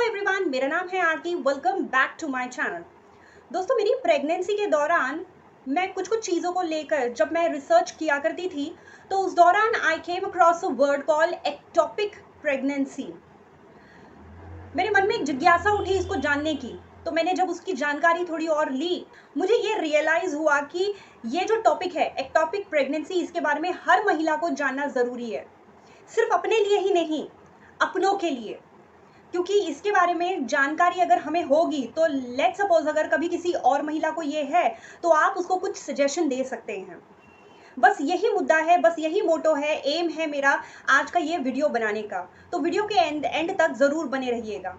Everyone, मेरा नाम है Aarti. Welcome back to my channel. दोस्तों, मेरी प्रेगनेंसी के दौरान मैं कुछ चीज़ों को लेकर जब मैं रिसर्च किया करती थी, तो उस दौरान I came across a word call ectopic pregnancy. मेरे मन में एक जिज्ञासा उठी इसको जानने की, तो मैंने जब उसकी जानकारी थोड़ी और ली, मुझे ये रियलाइज़ हुआ कि ये जो टॉपिक है एक्टोपिक प्रेगनेंसी, इसके बारे में हर महिला को जानना ज़रूरी है। सिर्फ अपने लिए ही नहीं, अपनों के लिए। क्योंकि इसके बारे में जानकारी अगर हमें होगी तो लेट्स सपोज अगर कभी किसी और महिला को ये है तो आप उसको कुछ सजेशन दे सकते हैं। बस यही मुद्दा है, बस यही मोटो है, एम है मेरा आज का ये वीडियो बनाने का। तो वीडियो के एंड तक ज़रूर बने रहिएगा।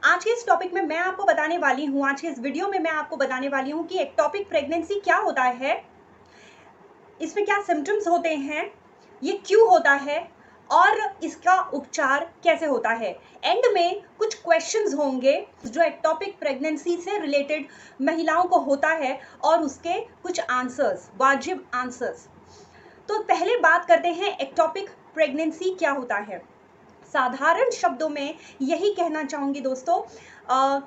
आज के इस टॉपिक में मैं आपको बताने वाली हूँ, आज के इस वीडियो में मैं आपको बताने वाली हूँ कि एक्टोपिक प्रेगनेंसी क्या होता है, इसमें क्या सिम्टम्स होते हैं, ये क्यों होता है और इसका उपचार कैसे होता है। एंड में कुछ क्वेश्चंस होंगे जो एक्टोपिक प्रेगनेंसी से रिलेटेड महिलाओं को होता है और उसके कुछ आंसर्स, वाजिब आंसर्स। तो पहले बात करते हैं एक्टोपिक प्रेगनेंसी क्या होता है। साधारण शब्दों में यही कहना चाहूँगी दोस्तों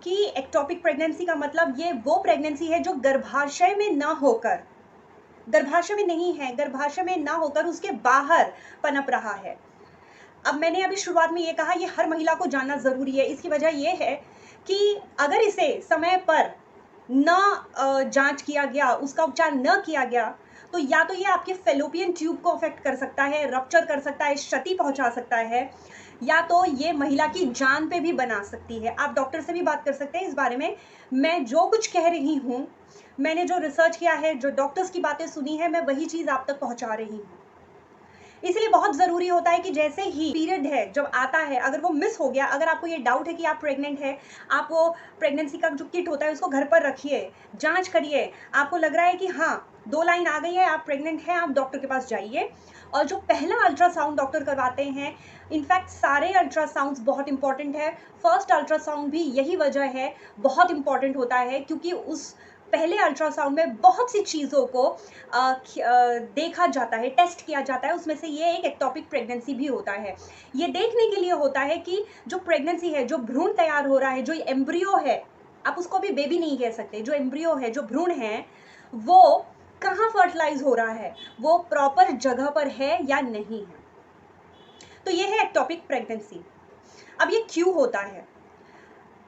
कि एक्टोपिक प्रेगनेंसी का मतलब ये वो प्रेगनेंसी है जो गर्भाशय में न होकर, गर्भाशय में नहीं है, गर्भाशय में ना होकर उसके बाहर पनप रहा है। अब मैंने अभी शुरुआत में ये कहा, ये हर महिला को जानना ज़रूरी है। इसकी वजह ये है कि अगर इसे समय पर न जांच किया गया, उसका उपचार न किया गया, तो या तो ये आपके फेलोपियन ट्यूब को अफेक्ट कर सकता है, रप्चर कर सकता है, क्षति पहुंचा सकता है, या तो ये महिला की जान पे भी बना सकती है। आप डॉक्टर से भी बात कर सकते हैं इस बारे में। मैं जो कुछ कह रही हूँ, मैंने जो रिसर्च किया है, जो डॉक्टर्स की बातें सुनी है, मैं वही चीज़ आप तक पहुँचा रही हूँ। इसलिए बहुत ज़रूरी होता है कि जैसे ही पीरियड है जब आता है, अगर वो मिस हो गया, अगर आपको ये डाउट है कि आप प्रेग्नेंट है, आप वो प्रेगनेंसी का जो किट होता है उसको घर पर रखिए, जांच करिए। आपको लग रहा है कि हाँ 2 लाइन आ गई है, आप प्रेग्नेंट हैं, आप डॉक्टर के पास जाइए। और जो पहला अल्ट्रासाउंड डॉक्टर करवाते हैं, इनफैक्ट सारे अल्ट्रासाउंड्स बहुत इंपॉर्टेंट है, फर्स्ट अल्ट्रासाउंड भी यही वजह है, बहुत इंपॉर्टेंट होता है, क्योंकि उस पहले अल्ट्रासाउंड में बहुत सी चीज़ों को देखा जाता है, टेस्ट किया जाता है। उसमें से ये एक एक्टोपिक प्रेगनेंसी भी होता है। ये देखने के लिए होता है कि जो प्रेगनेंसी है, जो भ्रूण तैयार हो रहा है, जो एम्ब्रियो है, आप उसको भी बेबी नहीं कह सकते, जो एम्ब्रियो है, जो भ्रूण है, वो कहाँ फर्टिलाइज हो रहा है, वो प्रॉपर जगह पर है या नहीं है। तो ये है एक्टोपिक प्रेगनेंसी। अब ये क्यों होता है?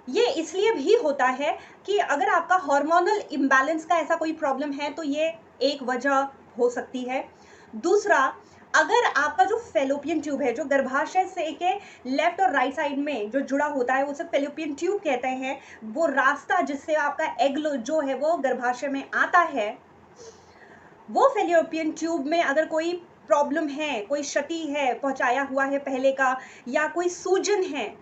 ये इसलिए भी होता है कि अगर आपका हार्मोनल इम्बैलेंस का ऐसा कोई प्रॉब्लम है तो ये एक वजह हो सकती है। दूसरा, अगर आपका जो फेलोपियन ट्यूब है, जो गर्भाशय से के लेफ्ट और राइट साइड में जो जुड़ा होता है, उसे फेलोपियन ट्यूब कहते हैं। वो रास्ता जिससे आपका एग जो है वो गर्भाशय में आता है, वो फेलोपियन ट्यूब में अगर कोई प्रॉब्लम है, कोई क्षति है, पहुंचाया हुआ है पहले का, या कोई सूजन है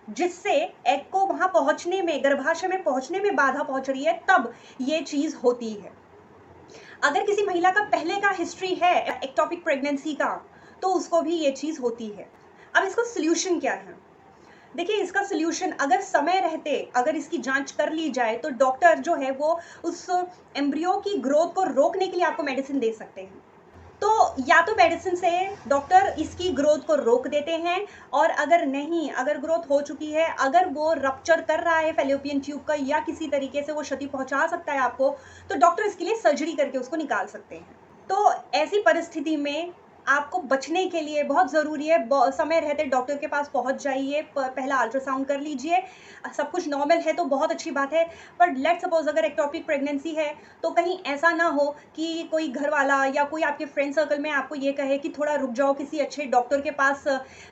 जिससे एग को वहां पहुंचने में, गर्भाशय में पहुंचने में बाधा पहुंच रही है, तब ये चीज होती है। अगर किसी महिला का पहले का हिस्ट्री है एक्टोपिक प्रेगनेंसी का, तो उसको भी ये चीज होती है। अब इसका सोल्यूशन क्या है? देखिए, इसका सोल्यूशन अगर समय रहते अगर इसकी जांच कर ली जाए तो डॉक्टर जो है वो उस एम्ब्रियो की ग्रोथ को रोकने के लिए आपको मेडिसिन दे सकते हैं। तो या तो मेडिसिन से डॉक्टर इसकी ग्रोथ को रोक देते हैं, और अगर नहीं, अगर ग्रोथ हो चुकी है, अगर वो रप्चर कर रहा है फेलोपियन ट्यूब का या किसी तरीके से वो क्षति पहुंचा सकता है आपको, तो डॉक्टर इसके लिए सर्जरी करके उसको निकाल सकते हैं। तो ऐसी परिस्थिति में आपको बचने के लिए बहुत ज़रूरी है, समय रहते डॉक्टर के पास पहुंच जाइए, पहला अल्ट्रासाउंड कर लीजिए। सब कुछ नॉर्मल है तो बहुत अच्छी बात है, पर लेट्स सपोज अगर एक्टोपिक प्रेगनेंसी है तो कहीं ऐसा ना हो कि कोई घर वाला या कोई आपके फ्रेंड सर्कल में आपको ये कहे कि थोड़ा रुक जाओ, किसी अच्छे डॉक्टर के पास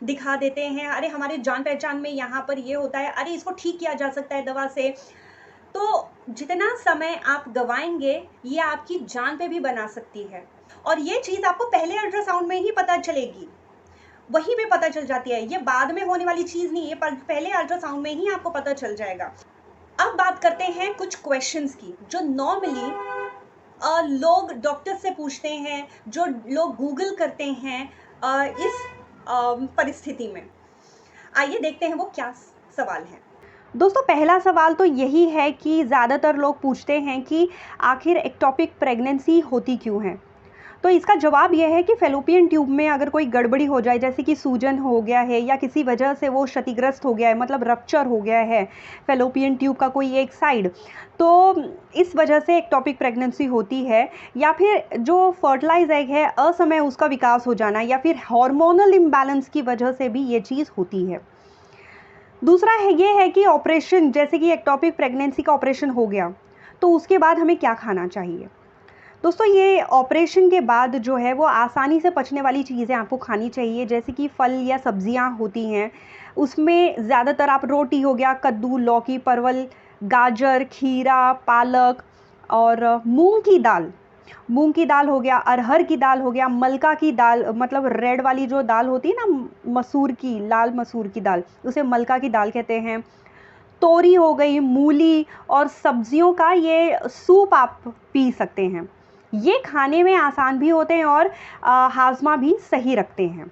दिखा देते हैं, अरे हमारे जान पहचान में यहाँ पर ये होता है, अरे इसको ठीक किया जा सकता है दवा से। तो जितना समय आप गंवाएंगे, ये आपकी जान पे भी बना सकती है। और ये चीज़ आपको पहले अल्ट्रासाउंड में ही पता चलेगी, वहीं पे पता चल जाती है। ये बाद में होने वाली चीज़ नहीं है, पर पहले अल्ट्रासाउंड में ही आपको पता चल जाएगा। अब बात करते हैं कुछ क्वेश्चंस की जो नॉर्मली लोग डॉक्टर से पूछते हैं, जो लोग गूगल करते हैं इस परिस्थिति में। आइए देखते हैं वो क्या सवाल है। दोस्तों, पहला सवाल तो यही है कि ज़्यादातर लोग पूछते हैं कि आखिर एक्टोपिक प्रेगनेंसी होती क्यों है। तो इसका जवाब ये है कि फेलोपियन ट्यूब में अगर कोई गड़बड़ी हो जाए, जैसे कि सूजन हो गया है या किसी वजह से वो क्षतिग्रस्त हो गया है, मतलब रप्चर हो गया है फेलोपियन ट्यूब का कोई एक साइड, तो इस वजह से एक्टोपिक प्रेगनेंसी होती है। या फिर जो फर्टिलाइज एग है असमय उसका विकास हो जाना, या फिर हार्मोनल इम्बैलेंस की वजह से भी ये चीज़ होती है। दूसरा है ये है कि ऑपरेशन, जैसे कि एक्टोपिक प्रेगनेंसी का ऑपरेशन हो गया तो उसके बाद हमें क्या खाना चाहिए। दोस्तों, ये ऑपरेशन के बाद जो है वो आसानी से पचने वाली चीज़ें आपको खानी चाहिए, जैसे कि फल या सब्जियां होती हैं, उसमें ज़्यादातर आप रोटी हो गया, कद्दू, लौकी, परवल, गाजर, खीरा, पालक और मूंग की दाल हो गया, अरहर की दाल हो गया, मलका की दाल, मतलब रेड वाली जो दाल होती है ना, मसूर की, लाल मसूर की दाल, उसे मलका की दाल कहते हैं। तोरी हो गई, मूली और सब्जियों का ये सूप आप पी सकते हैं। ये खाने में आसान भी होते हैं और हाजमा भी सही रखते हैं।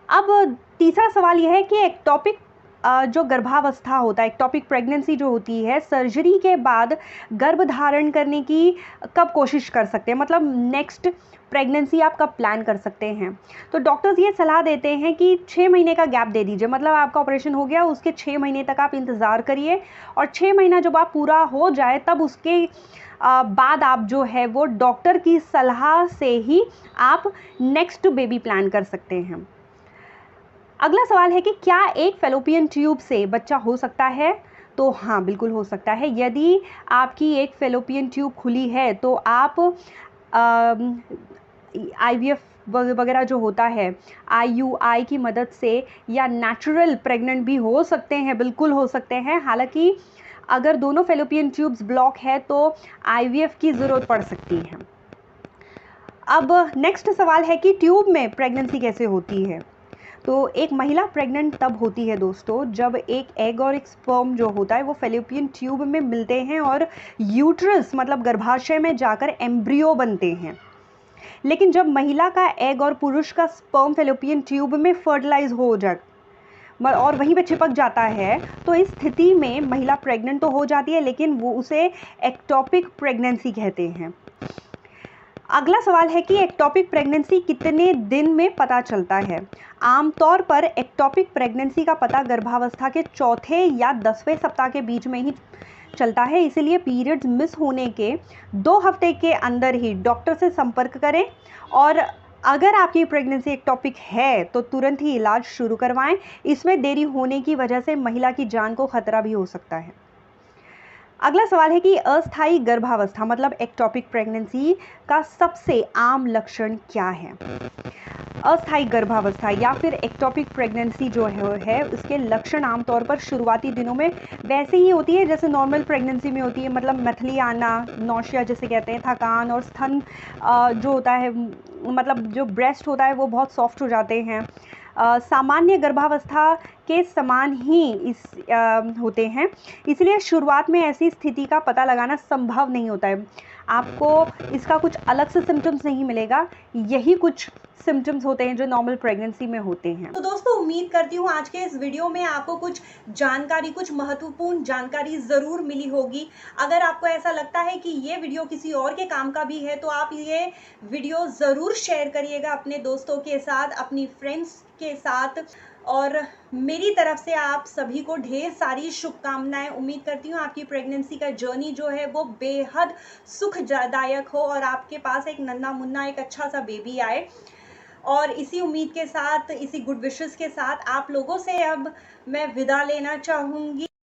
अब तीसरा सवाल यह है कि एक्टोपिक जो गर्भावस्था होता है, एक्टोपिक प्रेगनेंसी जो होती है, सर्जरी के बाद गर्भ धारण करने की कब कोशिश कर सकते हैं, मतलब नेक्स्ट प्रेगनेंसी आप कब प्लान कर सकते हैं। तो डॉक्टर्स ये सलाह देते हैं कि 6 महीने का गैप दे दीजिए, मतलब आपका ऑपरेशन हो गया उसके 6 महीने तक आप इंतज़ार करिए, और 6 महीना जब आप पूरा हो जाए तब उसके बाद आप जो है वो डॉक्टर की सलाह से ही आप नेक्स्ट बेबी प्लान कर सकते हैं। अगला सवाल है कि क्या एक फेलोपियन ट्यूब से बच्चा हो सकता है। तो हाँ, बिल्कुल हो सकता है। यदि आपकी एक फेलोपियन ट्यूब खुली है तो आप आईवीएफ वगैरह जो होता है, आईयूआई की मदद से, या नेचुरल प्रेग्नेंट भी हो सकते हैं, बिल्कुल हो सकते हैं। हालांकि अगर दोनों फेलोपियन ट्यूब्स ब्लॉक है तो आईवीएफ की ज़रूरत पड़ सकती है। अब नेक्स्ट सवाल है कि ट्यूब में प्रेगनेंसी कैसे होती है। तो एक महिला प्रेग्नेंट तब होती है दोस्तों जब एक एग और एक स्पर्म जो होता है वो फेलोपियन ट्यूब में मिलते हैं और यूट्रस, मतलब गर्भाशय में जाकर एम्ब्रियो बनते हैं। लेकिन जब महिला का एग और पुरुष का स्पर्म फेलोपियन ट्यूब में फर्टिलाइज हो जाए और वहीं पे चिपक जाता है, तो इस स्थिति में महिला प्रेग्नेंट तो हो जाती है, लेकिन वो उसे एक्टोपिक प्रेगनेंसी कहते हैं। अगला सवाल है कि एक्टोपिक प्रेगनेंसी कितने दिन में पता चलता है। आमतौर पर एक्टोपिक प्रेगनेंसी का पता गर्भावस्था के चौथे या 10वें सप्ताह के बीच में ही चलता है, इसलिए पीरियड्स मिस होने के 2 हफ्ते के अंदर ही डॉक्टर से संपर्क करें, और अगर आपकी प्रेगनेंसी एक्टोपिक है तो तुरंत ही इलाज शुरू करवाएं। इसमें देरी होने की वजह से महिला की जान को खतरा भी हो सकता है। अगला सवाल है कि अस्थायी गर्भावस्था, मतलब एक्टोपिक प्रेगनेंसी का सबसे आम लक्षण क्या है। अस्थायी गर्भावस्था या फिर एक्टोपिक प्रेगनेंसी जो है उसके लक्षण आमतौर पर शुरुआती दिनों में वैसे ही होती है जैसे नॉर्मल प्रेगनेंसी में होती है, मतलब मथली आना, नौशिया जिसे कहते हैं, थकान, और स्तन जो होता है, मतलब जो ब्रेस्ट होता है वो बहुत सॉफ्ट हो जाते हैं। सामान्य गर्भावस्था के समान ही होते हैं, इसलिए शुरुआत में ऐसी स्थिति का पता लगाना संभव नहीं होता है। आपको इसका कुछ अलग से सिम्टम्स नहीं मिलेगा, यही कुछ सिम्टम्स होते हैं जो नॉर्मल प्रेगनेंसी में होते हैं। तो दोस्तों, उम्मीद करती हूँ आज के इस वीडियो में आपको कुछ जानकारी, कुछ महत्वपूर्ण जानकारी ज़रूर मिली होगी। अगर आपको ऐसा लगता है कि ये वीडियो किसी और के काम का भी है तो आप ये वीडियो ज़रूर शेयर करिएगा अपने दोस्तों के साथ, अपनी फ्रेंड्स के साथ, और मेरी तरफ से आप सभी को ढेर सारी शुभकामनाएं। उम्मीद करती हूँ आपकी प्रेगनेंसी का जर्नी जो है वो बेहद सुखदायक हो और आपके पास एक नन्हा मुन्ना, एक अच्छा सा बेबी आए। और इसी उम्मीद के साथ, इसी गुड विशेस के साथ आप लोगों से अब मैं विदा लेना चाहूँगी।